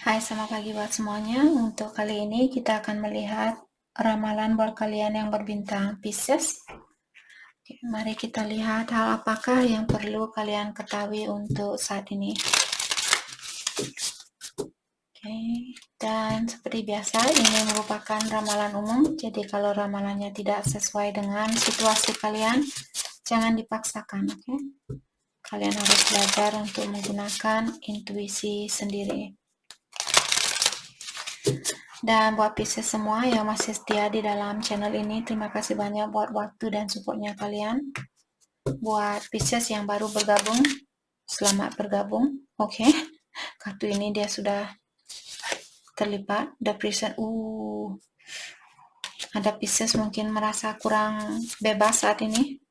Hai, selamat pagi buat semuanya. Untuk kali ini kita akan melihat ramalan buat kalian yang berbintang Pisces. Oke, mari kita lihat hal apakah yang perlu kalian ketahui untuk saat ini. Oke, dan seperti biasa ini merupakan ramalan umum. Jadi kalau ramalannya tidak sesuai dengan situasi kalian, jangan dipaksakan, oke? Kalian harus belajar untuk menggunakan intuisi sendiri. Dan buat Pisces semua yang masih setia di dalam channel ini, terima kasih banyak buat waktu dan supportnya kalian. Buat Pisces yang baru bergabung, selamat bergabung. Oke, kartu ini dia sudah terlipat. The Prison. Ada Pisces mungkin merasa kurang bebas saat ini.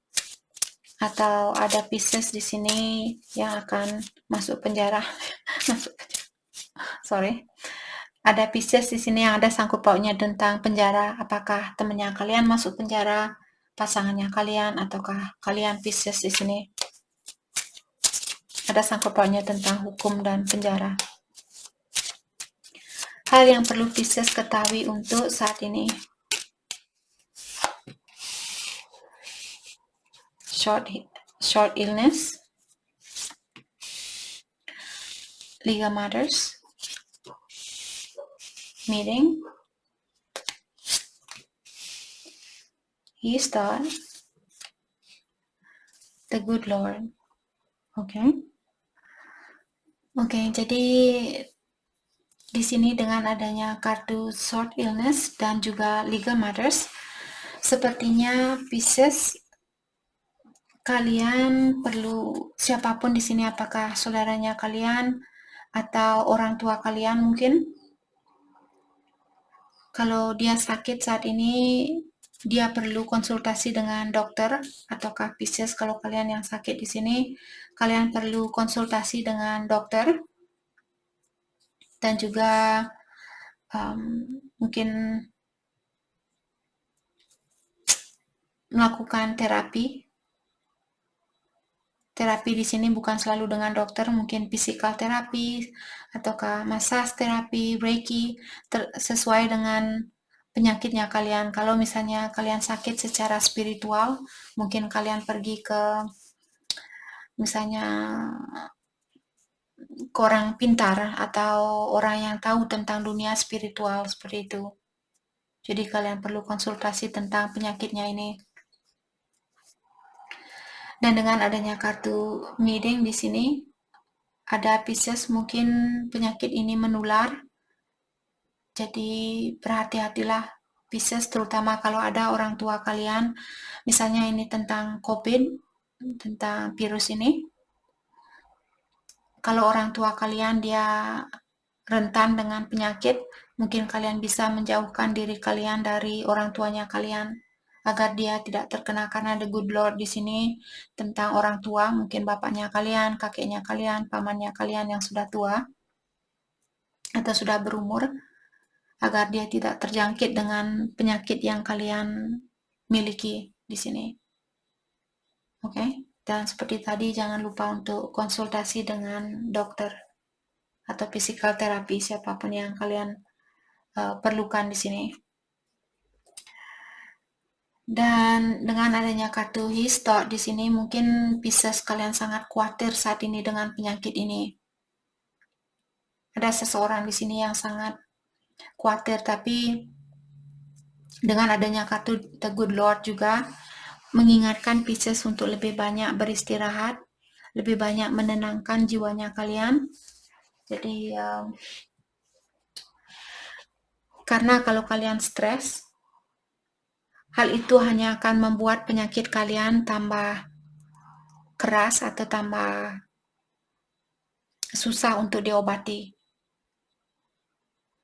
Atau ada Pisces di sini yang akan masuk penjara. Sorry. Ada Pisces di sini yang ada sangkut pautnya tentang penjara. Apakah temannya kalian masuk penjara, pasangannya kalian, ataukah kalian Pisces di sini? Ada sangkut pautnya tentang hukum dan penjara. Hal yang perlu Pisces ketahui untuk saat ini. Short illness, legal matters, meeting, His thought, the good Lord. Oke, jadi di sini dengan adanya kartu short illness dan juga legal matters, sepertinya Pisces kalian perlu siapapun di sini, apakah saudaranya kalian atau orang tua kalian mungkin, kalau dia sakit saat ini dia perlu konsultasi dengan dokter, ataukah Pisces kalau kalian yang sakit di sini kalian perlu konsultasi dengan dokter dan juga mungkin melakukan terapi. Terapi di sini bukan selalu dengan dokter, mungkin physical terapi ataukah massage terapi, reiki, sesuai dengan penyakitnya kalian. Kalau misalnya kalian sakit secara spiritual, mungkin kalian pergi ke misalnya ke orang pintar atau orang yang tahu tentang dunia spiritual seperti itu. Jadi kalian perlu konsultasi tentang penyakitnya ini. Dan dengan adanya kartu meeting di sini, ada Pisces mungkin penyakit ini menular. Jadi berhati-hatilah Pisces, terutama kalau ada orang tua kalian, misalnya ini tentang COVID, tentang virus ini. Kalau orang tua kalian dia rentan dengan penyakit, mungkin kalian bisa menjauhkan diri kalian dari orang tuanya kalian agar dia tidak terkena, karena the good Lord di sini tentang orang tua, mungkin bapaknya kalian, kakeknya kalian, pamannya kalian yang sudah tua atau sudah berumur, agar dia tidak terjangkit dengan penyakit yang kalian miliki di sini. Oke, dan seperti tadi jangan lupa untuk konsultasi dengan dokter atau physical therapy, siapapun yang kalian perlukan di sini. Dan dengan adanya kartu His thought di sini, mungkin Pisces kalian sangat khawatir saat ini dengan penyakit ini. Ada seseorang di sini yang sangat khawatir, tapi dengan adanya kartu The Good Lord juga mengingatkan Pisces untuk lebih banyak beristirahat, lebih banyak menenangkan jiwanya kalian. Jadi karena kalau kalian stres, hal itu hanya akan membuat penyakit kalian tambah keras atau tambah susah untuk diobati.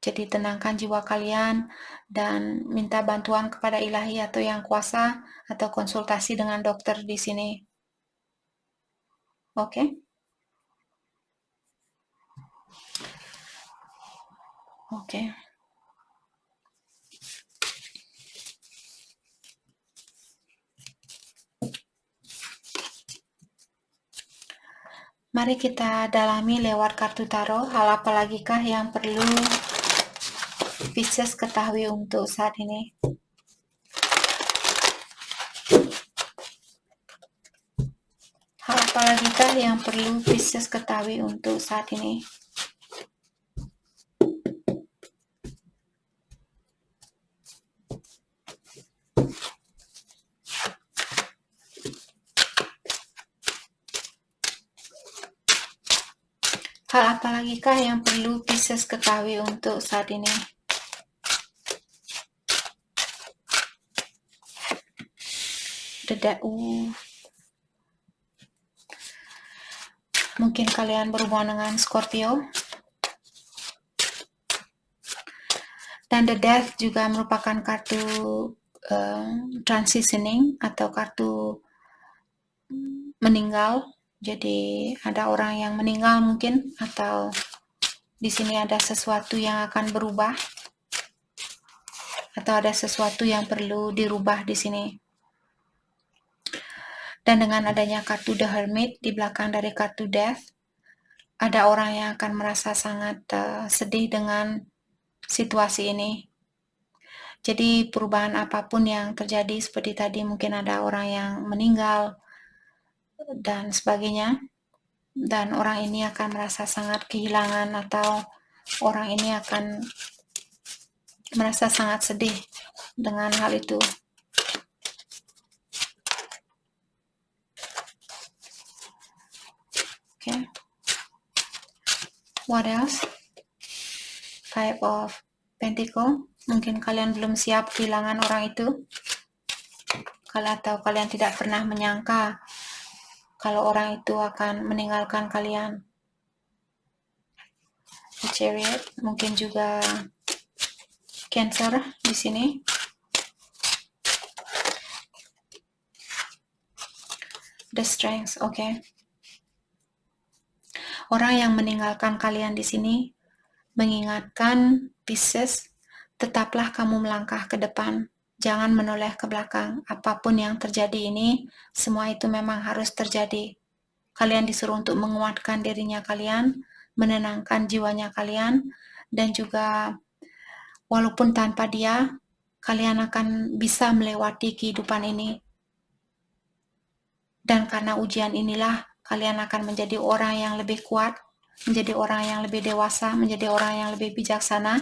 Jadi tenangkan jiwa kalian dan minta bantuan kepada ilahi atau yang kuasa, atau konsultasi dengan dokter di sini. Oke? Oke. Mari kita dalami lewat kartu tarot, hal apa lagi kah yang perlu Pisces ketahui untuk saat ini. Hal apa lagi kah yang perlu Pisces ketahui untuk saat ini. Hal apa lagi kah yang perlu Pisces ketahui untuk saat ini. Mungkin kalian berhubungan dengan Scorpio. Dan The Death juga merupakan kartu transitioning atau kartu meninggal. Jadi ada orang yang meninggal mungkin, atau di sini ada sesuatu yang akan berubah, atau ada sesuatu yang perlu dirubah di sini. Dan dengan adanya kartu The Hermit di belakang dari kartu Death, ada orang yang akan merasa sangat sedih dengan situasi ini. Jadi perubahan apapun yang terjadi, seperti tadi mungkin ada orang yang meninggal dan sebagainya, dan orang ini akan merasa sangat kehilangan, atau orang ini akan merasa sangat sedih dengan hal itu. Okay. What else? Five of Pentacle. Mungkin kalian belum siap kehilangan orang itu, atau kalian tidak pernah menyangka kalau orang itu akan meninggalkan kalian. The Chariot, mungkin juga Cancer di sini. The Strength, okay. Orang yang meninggalkan kalian di sini mengingatkan Pisces, tetaplah kamu melangkah ke depan, jangan menoleh ke belakang. Apapun yang terjadi ini, semua itu memang harus terjadi. Kalian disuruh untuk menguatkan dirinya kalian, menenangkan jiwanya kalian, dan juga walaupun tanpa dia, kalian akan bisa melewati kehidupan ini. Dan karena ujian inilah, kalian akan menjadi orang yang lebih kuat, menjadi orang yang lebih dewasa, menjadi orang yang lebih bijaksana.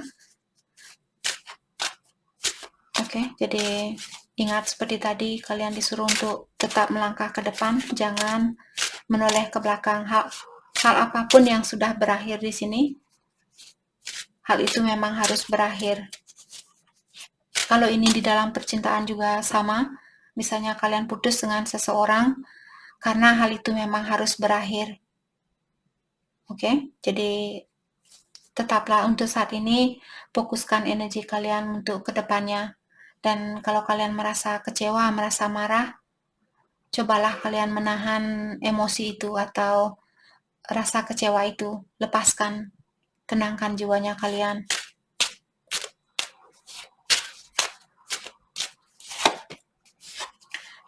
Oke, jadi ingat seperti tadi, kalian disuruh untuk tetap melangkah ke depan, jangan menoleh ke belakang. Hal apapun yang sudah berakhir di sini, hal itu memang harus berakhir. Kalau ini di dalam percintaan juga sama, misalnya kalian putus dengan seseorang, karena hal itu memang harus berakhir. Oke, jadi tetaplah untuk saat ini, fokuskan energi kalian untuk kedepannya. Dan kalau kalian merasa kecewa, merasa marah, cobalah kalian menahan emosi itu atau rasa kecewa itu. Lepaskan, tenangkan jiwanya kalian.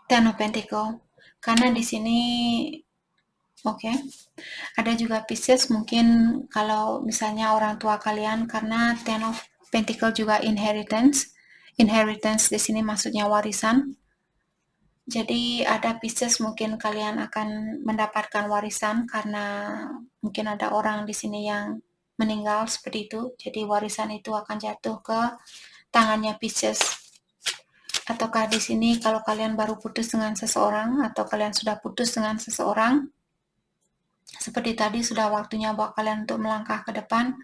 Ten of Pentacle, karena di sini oke. Ada juga Pisces, mungkin kalau misalnya orang tua kalian, karena Ten of Pentacle juga inheritance. Inheritance di sini maksudnya warisan. Jadi ada Pisces, mungkin kalian akan mendapatkan warisan karena mungkin ada orang di sini yang meninggal seperti itu. Jadi warisan itu akan jatuh ke tangannya Pisces. Ataukah di sini kalau kalian baru putus dengan seseorang, atau kalian sudah putus dengan seseorang, seperti tadi sudah waktunya buat kalian untuk melangkah ke depan,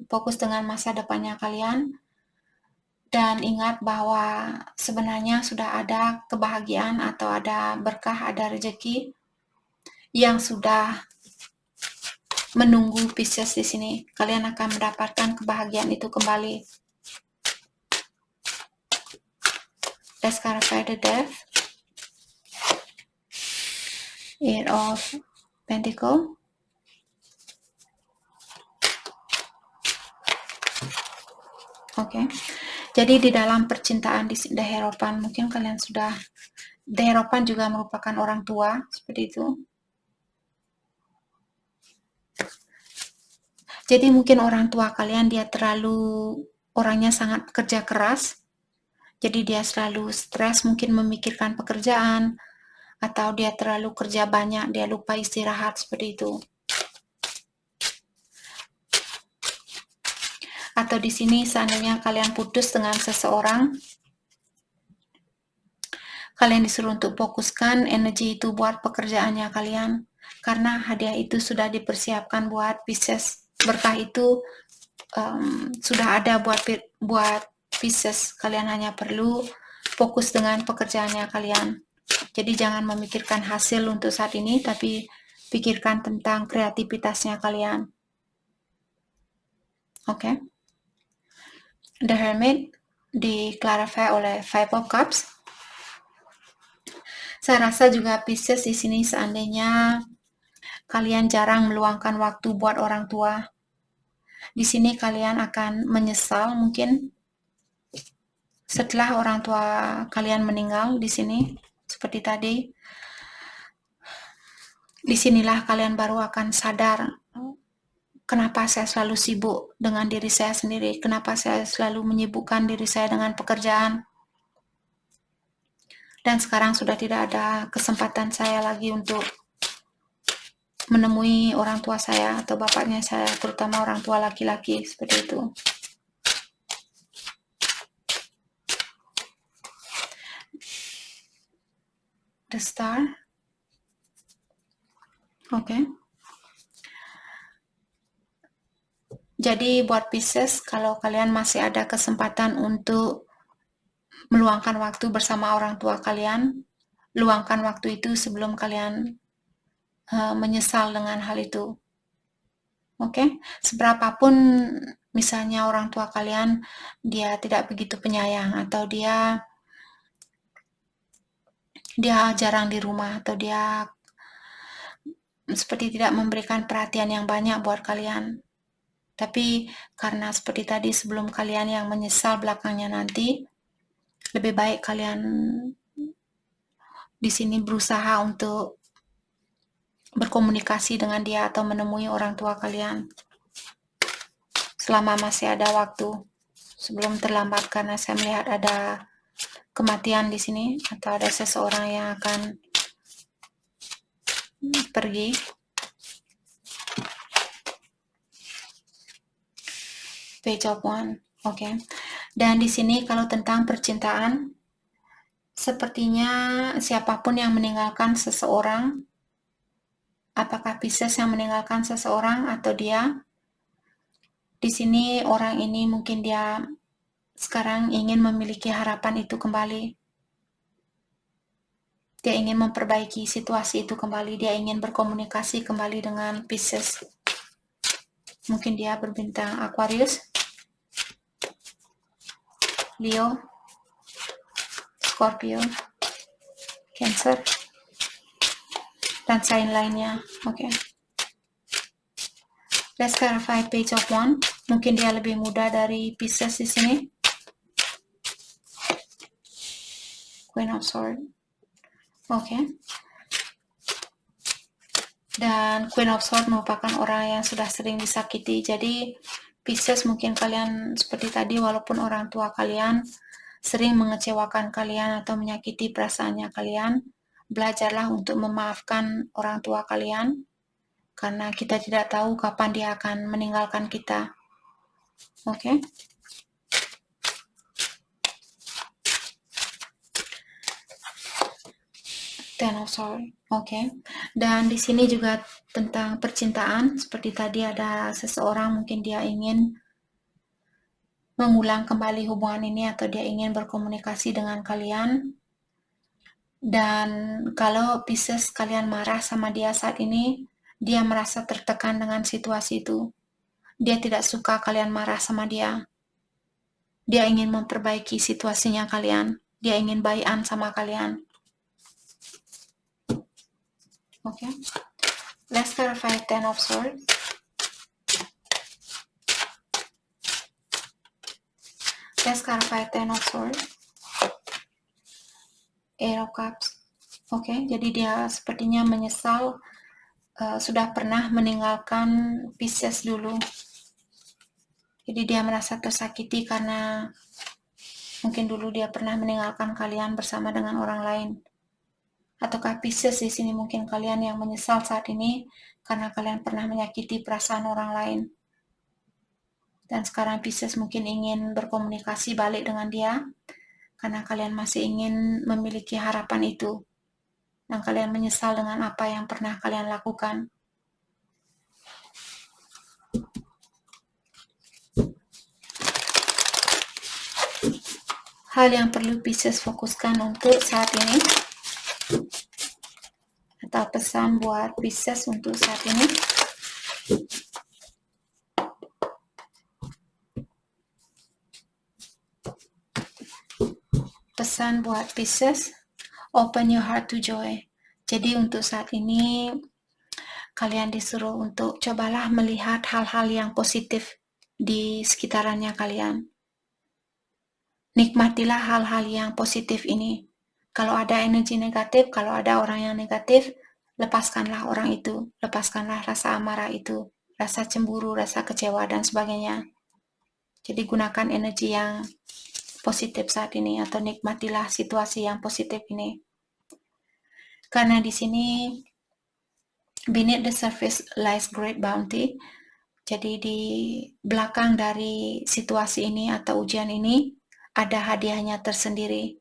fokus dengan masa depannya kalian, dan ingat bahwa sebenarnya sudah ada kebahagiaan atau ada berkah, ada rezeki yang sudah menunggu Pisces di sini. Kalian akan mendapatkan kebahagiaan itu kembali. Let's clarify the Death. Eight of Pentacle. Oke. Jadi di dalam percintaan di The Hierophant, mungkin kalian sudah, The Hierophant juga merupakan orang tua, seperti itu. Jadi mungkin orang tua kalian dia terlalu orangnya sangat kerja keras, jadi dia selalu stres, mungkin memikirkan pekerjaan, atau dia terlalu kerja banyak, dia lupa istirahat, seperti itu. Atau di sini seandainya kalian putus dengan seseorang, kalian disuruh untuk fokuskan energi itu buat pekerjaannya kalian, karena hadiah itu sudah dipersiapkan buat Pisces. Berkah itu sudah ada buat Pisces. Kalian hanya perlu fokus dengan pekerjaannya kalian. Jadi jangan memikirkan hasil untuk saat ini, tapi pikirkan tentang kreativitasnya kalian. Oke. The Hermit di-clarify oleh Five of Cups. Saya rasa juga Pisces di sini seandainya kalian jarang meluangkan waktu buat orang tua, di sini kalian akan menyesal mungkin setelah orang tua kalian meninggal. Di sini seperti tadi, disinilah kalian baru akan sadar kenapa saya selalu sibuk dengan diri saya sendiri, kenapa saya selalu menyibukkan diri saya dengan pekerjaan, dan sekarang sudah tidak ada kesempatan saya lagi untuk menemui orang tua saya atau bapaknya saya, terutama orang tua laki-laki, seperti itu. The Star. Oke. Jadi buat Pisces, kalau kalian masih ada kesempatan untuk meluangkan waktu bersama orang tua kalian, luangkan waktu itu sebelum kalian menyesal dengan hal itu. Oke? Seberapapun misalnya orang tua kalian dia tidak begitu penyayang, atau dia jarang di rumah, atau dia seperti tidak memberikan perhatian yang banyak buat kalian. Tapi karena seperti tadi, sebelum kalian yang menyesal belakangnya nanti, lebih baik kalian di sini berusaha untuk berkomunikasi dengan dia atau menemui orang tua kalian selama masih ada waktu, sebelum terlambat, karena saya melihat ada kematian di sini, atau ada seseorang yang akan pergi. Page of Wands. Oke. Dan di sini kalau tentang percintaan, sepertinya siapapun yang meninggalkan seseorang, apakah Pisces yang meninggalkan seseorang atau dia, di sini orang ini mungkin dia sekarang ingin memiliki harapan itu kembali. Dia ingin memperbaiki situasi itu kembali. Dia ingin berkomunikasi kembali dengan Pisces. Mungkin dia berbintang Aquarius, Leo, Scorpio, Cancer, dan sign lainnya. Oke. Let's clarify Page of Wands. Mungkin dia lebih muda dari Pisces di sini. Queen of Swords. Oke. Dan Queen of Swords merupakan orang yang sudah sering disakiti. Jadi Pisces, mungkin kalian seperti tadi, walaupun orang tua kalian sering mengecewakan kalian atau menyakiti perasaannya kalian, belajarlah untuk memaafkan orang tua kalian, karena kita tidak tahu kapan dia akan meninggalkan kita. Oke? Ten of Swords. Oke. Dan di sini juga tentang percintaan, seperti tadi ada seseorang mungkin dia ingin mengulang kembali hubungan ini, atau dia ingin berkomunikasi dengan kalian. Dan kalau Pisces kalian marah sama dia saat ini, dia merasa tertekan dengan situasi itu. Dia tidak suka kalian marah sama dia. Dia ingin memperbaiki situasinya kalian. Dia ingin baikan sama kalian. Oke. Let's clarify Ten of Swords. Let's clarify Ten of Swords. Eight of Cups. Oke, jadi dia sepertinya menyesal sudah pernah meninggalkan Pisces dulu. Jadi dia merasa tersakiti karena mungkin dulu dia pernah meninggalkan kalian bersama dengan orang lain. Ataukah Pisces di sini mungkin kalian yang menyesal saat ini karena kalian pernah menyakiti perasaan orang lain. Dan sekarang Pisces mungkin ingin berkomunikasi balik dengan dia karena kalian masih ingin memiliki harapan itu. Dan kalian menyesal dengan apa yang pernah kalian lakukan. Hal yang perlu Pisces fokuskan untuk saat ini, atau pesan buat Pisces untuk saat ini. Pesan buat Pisces, open your heart to joy. Jadi untuk saat ini kalian disuruh untuk cobalah melihat hal-hal yang positif di sekitarannya kalian. Nikmatilah hal-hal yang positif ini. Kalau ada energi negatif, kalau ada orang yang negatif, lepaskanlah orang itu, lepaskanlah rasa amarah itu, rasa cemburu, rasa kecewa, dan sebagainya. Jadi gunakan energi yang positif saat ini, atau nikmatilah situasi yang positif ini. Karena di sini beneath the surface lies great bounty. Jadi di belakang dari situasi ini atau ujian ini ada hadiahnya tersendiri.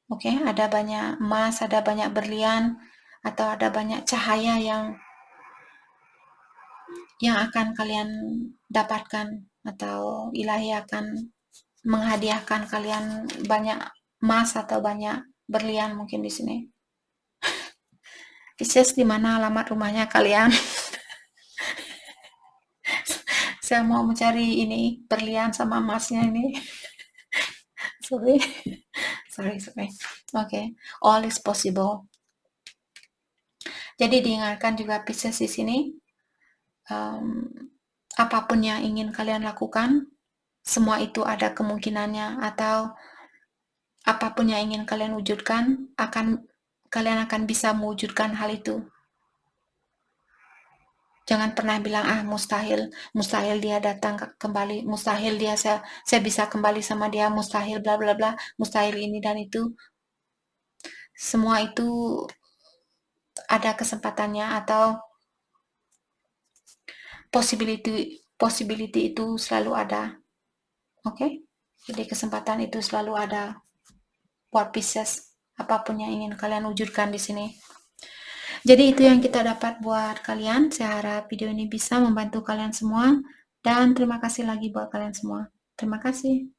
Oke, ada banyak emas, ada banyak berlian, atau ada banyak cahaya yang akan kalian dapatkan, atau ilahi akan menghadiahkan kalian banyak emas atau banyak berlian mungkin di sini. Pisces, di mana alamat rumahnya kalian? Saya mau mencari ini berlian sama emasnya ini. sorry. Okay, all is possible. Jadi diingatkan juga Pisces di sini, apapun yang ingin kalian lakukan, semua itu ada kemungkinannya, atau apapun yang ingin kalian wujudkan, kalian akan bisa mewujudkan hal itu. Jangan pernah bilang, mustahil dia datang kembali, mustahil dia saya bisa kembali sama dia, mustahil bla bla bla, mustahil ini dan itu. Semua itu ada kesempatannya, atau possibility itu selalu ada. Oke? Jadi kesempatan itu selalu ada buat Pisces, apapun yang ingin kalian wujudkan di sini. Jadi itu yang kita dapat buat kalian. Saya harap video ini bisa membantu kalian semua, dan terima kasih lagi buat kalian semua. Terima kasih.